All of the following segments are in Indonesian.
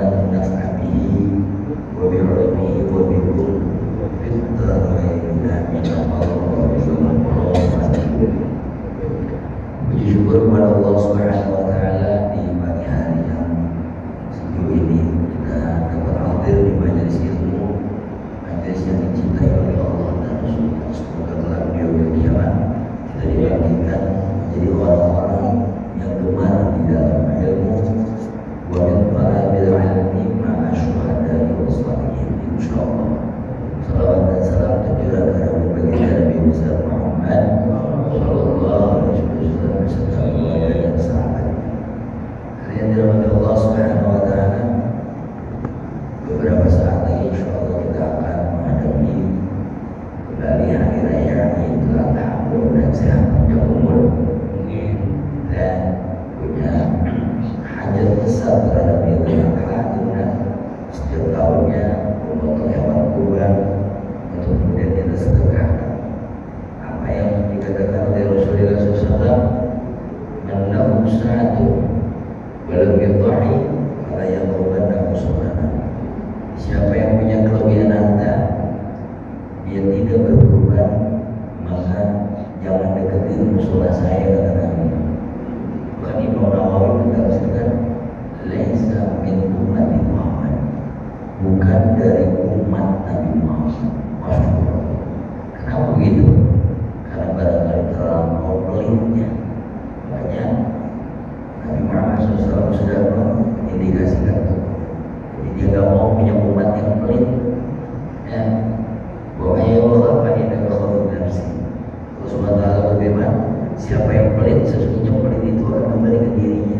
نفع به وبعلمه وبكل في الدارين آمين Puji syukur kepada Allah Subhanahu wa Ta'ala di pagi hari yang sejauh ini kita dapat hadir di majelis ilmu, majelis yang dicintai oleh Allah dan Rasulullah. Semoga kelak di yaumil kiamat kita dibangkitkan menjadi orang-orang yang gemar di dalam ilmu. Wa min talabil ilmi ma'a syuhada'i wa shalihin. Insyaallah. Salawat dan salam tercurah kepada baginda Nabi besar Muhammad sallallahu alaihi wasallam beserta keluarga dan sahabat. Yang dirahmati Allah Subhanahu wa Ta'ala, beberapa saat lagi insyaallah kita akan menghadapi kembali hari raya Idul Adha. Mudah-mudahan sehat panjang umur dan punya hajat besar terhadap Idul Adha, dengan setiap tahunnya memotong hewan kurban untuk kemudian kita sedekahkan. Apa yang dikatakan oleh Rasulullah SAW, "Man sa'atu walam yudhi fala yaqrubanna musallana." Siapa yang punya kelebihan harta, dia tidak berkurban, maka jangan deketin musola saya, kata Nabi. Bukan Imam Nawawi mentafsirkan, "Laisa min ummati Muhammad," bukan dari umat Nabi Muhammad. Masya Allah. Kenapa begitu? Karena barangkali terlalu pelitnya. Makanya Nabi Muhammad SAW sudah mengindikasikan itu. Jadi dia gak mau punya umat yang pelit. Ya, bahwa ya Allah apa yang ada kalau nafsi. Allah Subhanahu wa Ta'ala berfirman, siapa yang pelit, sesungguhnya pelit itu akan kembali ke dirinya.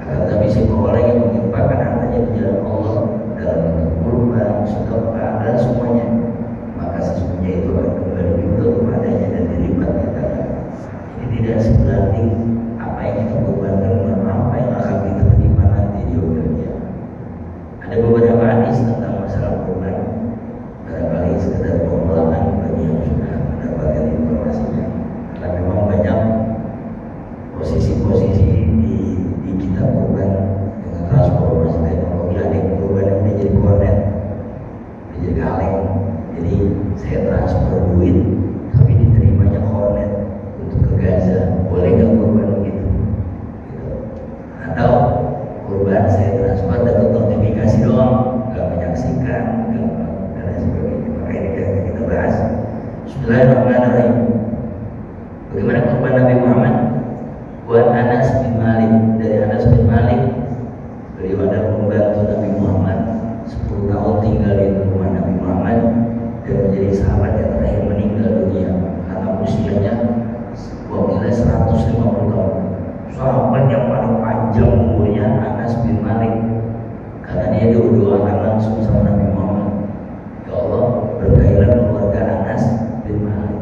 Akan tapi siapa orang yang menginfakkan hartanya di jalan Allah dalam bentuk kurban, sedekah dan semuanya, maka sesungguhnya itu akan kembali betul kepadanya dan dilipat gandakan. Ini tidak sebanding apa yang kita korbankan dengan apa yang akan kita terima nanti di yaumil qiyamah. Ada beberapa hadis tentang masalah kurban, barangkali sekedar pengulangan bagi yang sudah mendapatkan informasinya. Karena memang banyak posisi-posisi di kitab kurban dengan transformasi teknologi. Ada yang kurban yang menjadi kornet, menjadi kaleng. Jadi saya transfer duit, tapi diterimanya kornet untuk ke Gaza. Boleh nggak kurban begitu? Gitu. Atau kurban saya transfer dapat notifikasi doang, nggak menyaksikan, dan lain sebagainya. Maka ini kita bahas. Bismillahirrahmanirrahim. Bagaimana kurban Nabi Muhammad? Buat Anas bin Malik, dari Anas bin Malik, beliau adalah pembantu Nabi Muhammad, 10 tahun tinggal di rumah Nabi Muhammad dan menjadi sahabat yang terakhir meninggal dunia karena usianya wakilnya 150 tahun. Sahabat yang paling panjang umurnya Anas bin Malik, karena dia doakan langsung sama Nabi Muhammad, ya Allah berkailah keluarga Anas bin Malik.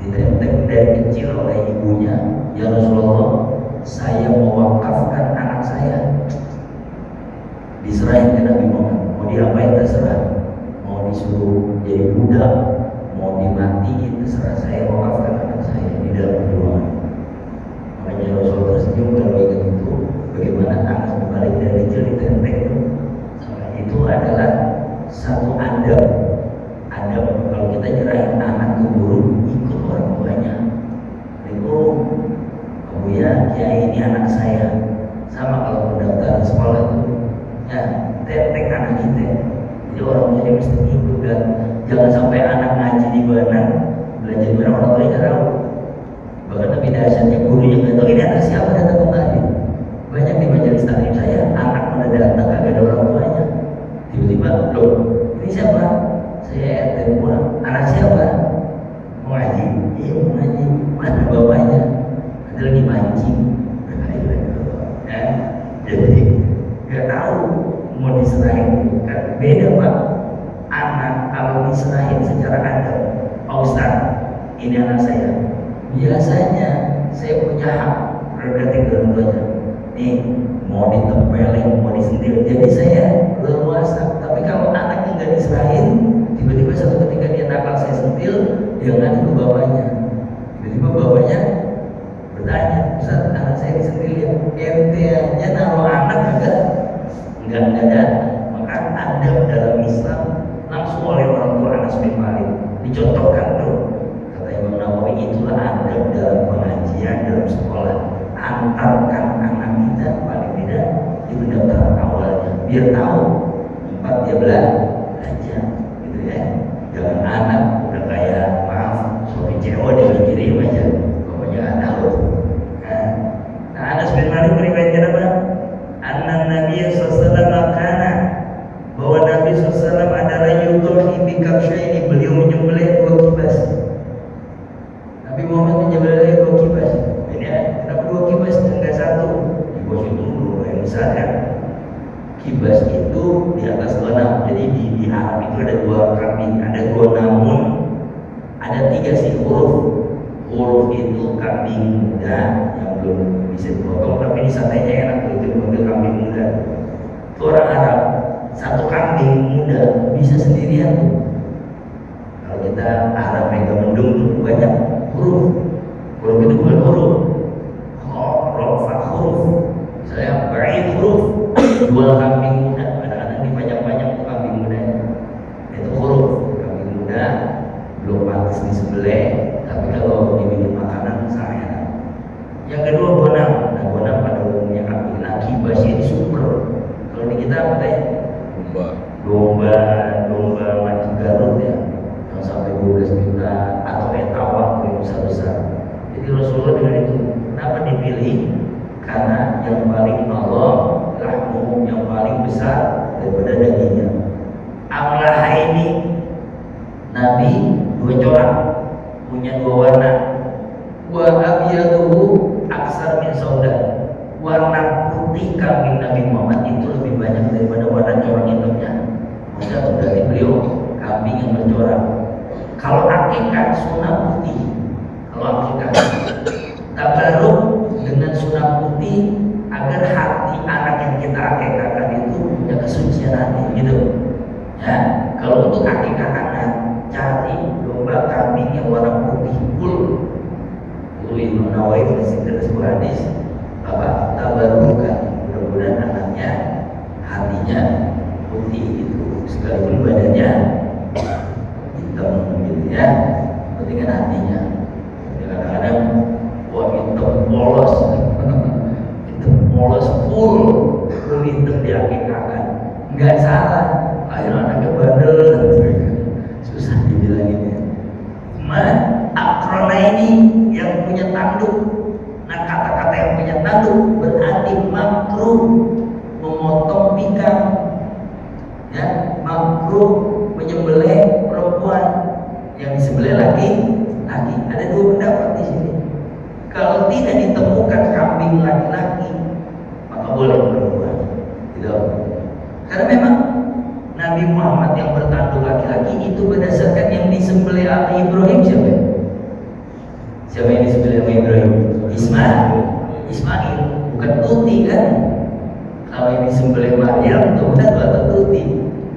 Ditenteng dari kecil oleh ibunya, ya Rasulullah, saya mewakafkan anak saya, diserahin ke Nabi Muhammad. Mau diapain terserah, mau disuruh jadi budak, mau dimatiin terserah, saya wakafkan anak saya di dalam perjuangan. Makanya Rasulullah tersenyum kalau ingat itu, bagaimana anak balik dari kecil ditenteng. Itu adalah satu adab. Kalau kita nyerahin anak ke guru, ikut orang tuanya. Itu Abu ya, kiai ini anak saya. Sama kalau pendaftaran sekolah itu, ya tenteng anak kita. Jadi orang tuanya mesti ikut, dan jangan sampai anak ngaji di mana, belajar di mana orang tuanya tahu. Bahkan lebih dahsyatnya gurunya nggak tahu ini anak siapa, datang kembali. Banyak di majelis taklim saya, anak mana datang kagak ada orang tuanya. Tiba-tiba, loh ini siapa? Saya RT pulang. Anak siapa? Mau ngaji? Iya mau ngaji. Mana bapaknya? Ada lagi mancing. Ya, jadi nggak tahu mau diserahin bukan. Beda Pak. Anak kalau diserahin secara adab, Pak Ustadz, ini anak saya. Biasanya saya punya hak prerogatif dalam tuanya. Nih mau ditempelin, mau disentil. Jadi saya leluasa. Tapi kalau anaknya nggak diserahin, tiba-tiba satu ketika dia nakal saya sentil, dia ngadu ke bapaknya. Tiba-tiba bapaknya bertanya, Ustaz, anak saya disentil ya, ente aja naruh anak pendaftaran awalnya, biar tahu tempat dia belajar gitu ya. Jangan anak udah kayak maaf suami cewek dia dikirim aja, pokoknya nggak tahu. Nah, Anas bin Malik meriwayatkan apa? Anna Nabi SAW kana, bahwa Nabi SAW adalah yudhi bi kabsyaini, beliau menyembelih 2 kibas. Nabi Muhammad menyembelih 2 kibas. Ini kenapa 2 kibas enggak 1? Kibas itu dulu yang besar kan. Kibas itu di atas 6. Jadi di Arab itu ada 2 kambing, ada 2 namun ada 3 sih huruf. Huruf itu kambing muda yang belum bisa dipotong, tapi disatenya enak, itu dipanggil kambing muda. Itu orang Arab, 1 kambing muda bisa sendirian tuh. Kalau kita Arab megang mendung banyak huruf. Huruf itu bukan huruf. Fa huruf. Misalnya baik huruf, 2 kambing muda, kadang-kadang dipanjang-panjang tuh kambing muda. Itu huruf. Kambing muda belum pantas disembelih, tapi kalau dibikin makanan sangat enak. Yang kedua bonang. Nah, bonang pada umumnya kambing. Nah, kibas ini super. Kalau di kita apa teh? Domba mati Garut ya, yang sampai 12 juta, atau etawa yang besar-besar. Jadi Rasulullah dengan itu, kenapa dipilih? Karena yang paling Allah lahmu, yang paling besar daripada dagingnya. Amlah ini Nabi 2 corak, punya 2 warna. Wa abyaduhu aksar min sauda. Warna putih kambing Nabi Muhammad itu lebih banyak daripada warna corak hitamnya. Maka berarti beliau kambing yang bercorak. Kalau akikah sunnah putih. Kalau akikah tabaruk dengan sunnah putih agar hati anak yang kita akikahkan itu punya kesucian hati gitu. Ya, kalau untuk akikah anak cari domba kambing yang warna putih full. Ibnu Nawawi menceritakan sebuah hadis apa tabarukan, mudah-mudahan anaknya hatinya putih itu sekalipun badannya hitam gitu ya, penting kan hatinya. Kadang-kadang wah hitam polos hitam polos full hitam diakikahkan, nggak salah, akhirnya anaknya bandel susah dibilanginnya. Akrona ini yang punya tanduk. Nah, kata-kata yang punya tanduk berarti makruh memotong pinggang, ya, makruh menyembelih perempuan, yang disembelih laki. Ada 2 pendapat di sini. Kalau tidak ditemukan kambing laki-laki, maka boleh perempuan. Gitu. Karena memang Nabi Muhammad yang bertanduk laki-laki itu berdasarkan yang disembelih oleh Ibrahim siapa? Siapa yang disembelih oleh Ibrahim? Ismail, bukan Tuti kan? Kalau yang disembelih Maryam itu bukan atau Tuti.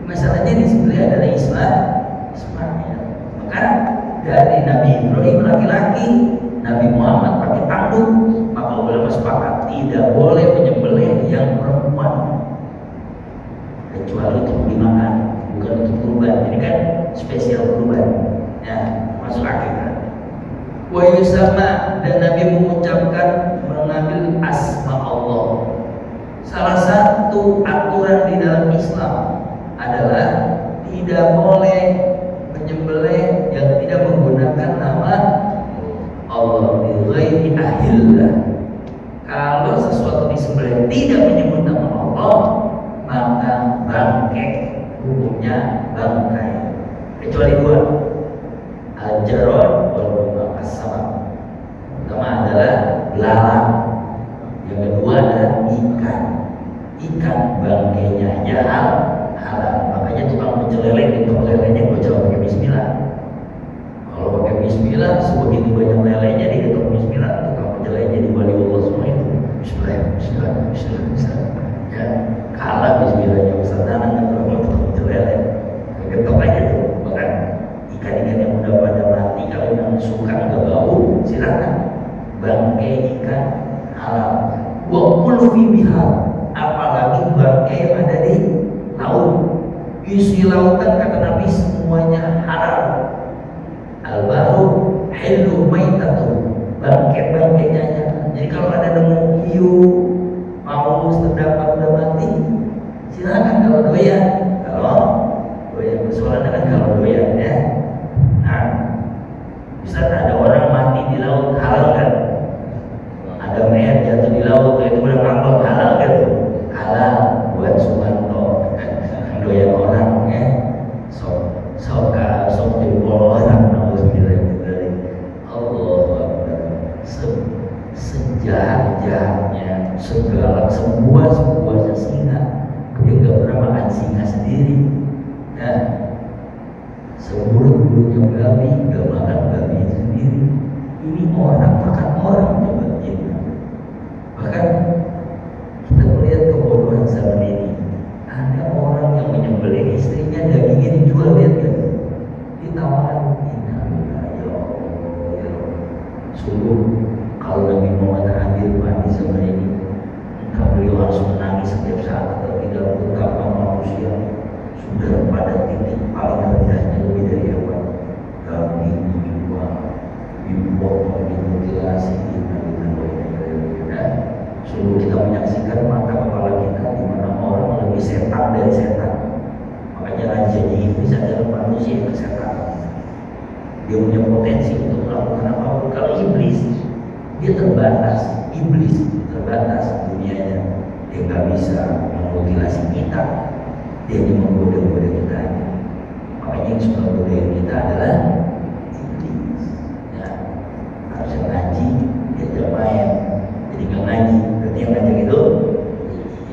Masalahnya disembelih adalah Ismail. Maka dari Nabi Ibrahim laki-laki, Nabi Muhammad pakai tanduk, maka ulama sepakat tidak boleh menyembelih yang perempuan. Kecuali untuk dimakan, bukan untuk kurban. Ini kan spesial kurban, ya, masuk akikah. Wa yusama, dan Nabi mengucapkan mengambil asma Allah. Salah satu aturan di dalam Islam adalah tidak boleh menyembelih yang tidak menggunakan nama Allah, bi ghairi ahillah. Kalau sesuatu disembelih tidak menyebut nama Allah, maka bangkai, hukumnya bangkai, kecuali 2, al-jarod wal as-sama. Pertama adalah belalang, yang kedua adalah ikan bangkainya aja halal. Makanya tukang pecel lele di toko lelenya gue coba pakai bismillah. Kalau pakai bismillah, sebegitu banyak lelenya di toko bismillah, tukang pecel lele jadi wali Allah semua itu. Bismillah. Ya, kalah bismillahnya besar tanah dan tukang pecel lele. Ketok aja tuh, bahkan ikan-ikan yang udah pada mati kalau yang suka nggak bau, silakan. Bangkai ikan halal. Wa kullu fi bihar, apalagi bangkai yang ada di laut. Isi lautan kata Nabi semuanya halal. Al-baru hilu maitatu, bangkai-bangkainya. Jadi kalau ada nemu hiu, paus terdampar udah mati, doyan. Kalau doyan, soalnya kan kalau doyan ya. Nah, bisa ada orang mati di laut, halal kan? Ada mayat jatuh di laut, itu udah ngambek, halal kan? Halal buat Sumanto. Doyan orang ya. Sok jempol orang, Allahu Akbar. Sejahat-jahatnya segala sebuah singa, dia nggak pernah makan singa sendiri. Nah, seburuk-buruknya babi nggak makan babi sendiri. Ini orang makan orang, coba kita. Bahkan kita melihat kebodohan zaman ini. Ada orang yang menyembelih istrinya, dagingnya dijual, lihat kan? Ditawaran, ya Allah. Sungguh kalau Nabi Muhammad hadir di zaman ini, entah beliau harus menangis setiap saat atau tidak, betapa manusia sudah pada titik paling rendahnya, lebih dari apa? Daging dijual, dipotong, dimutilasi, sungguh kita menyaksikan mata kepala kita di mana orang lebih setan dari setan. Makanya rajanya iblis adalah manusia yang setan. Dia punya potensi untuk melakukan apapun. Kalau iblis, dia terbatas. Iblis terbatas dunianya. Dia nggak bisa memutilasi kita. Dia hanya menggoda-goda kita aja. Makanya yang suka godain kita adalah iblis. Ya, harusnya ngaji, dia main. Jadi nggak ngaji. Berarti yang ngajak itu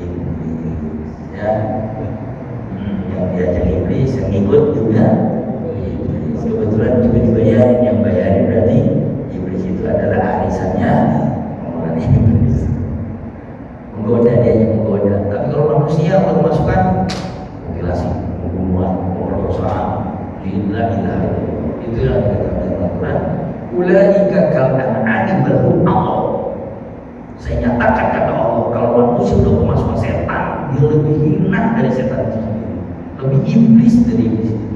iblis. Ya, yang diajak iblis, yang ikut juga iblis. Kebetulan juga dibayarin, yang bayarin berarti iblis itu adalah arisannya orang iblis. Menggoda, dia yang menggoda. Tapi kalau manusia mau masukkan mutilasi, pembunuhan, pemerkosaan, gila itu yang dikatakan Al-Quran. Ulaika kal an'ami bal hum adall. Saya nyatakan kata Allah, kalau manusia sudah kemasukan setan, dia lebih hina dari setan itu sendiri, lebih iblis dari iblis itu.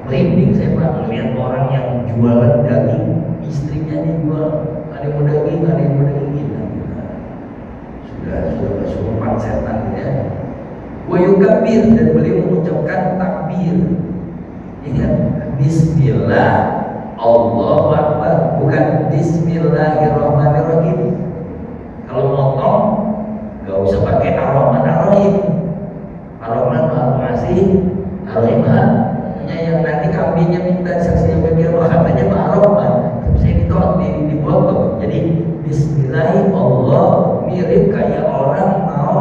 Merinding saya Pak melihat orang yang jualan daging, istrinya dijual, ada yang mau daging, ada yang mau daging gitu. Sudah kesurupan setan ya. Wa yukabbir, dan beliau mengucapkan takbir. Ingat, bismillah, Allahu Akbar, bukan bismillahirrahmanirrahim. Kalau motong gak usah pakai ar-Rahman ar-Rahim. Ar-Rahman Maha Pengasih, ar-Rahim yang nanti kambingnya minta saksinya bagian katanya Ar-Rahman. Saya dipotong. Jadi bismillah, Allah mirip kayak orang mau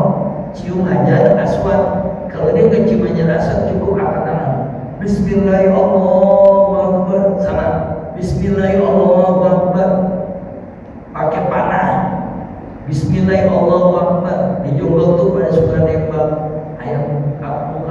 cium hajar aswad. Kalau dia nggak cium hajar aswad, cukup angkat tangan. Bismillah Allahu Akbar, sama Bismillah Allahu Akbar, pakai panah. Bismillah Allahu Akbar. Di Jombang tuh pada suka nembak ayam kampung.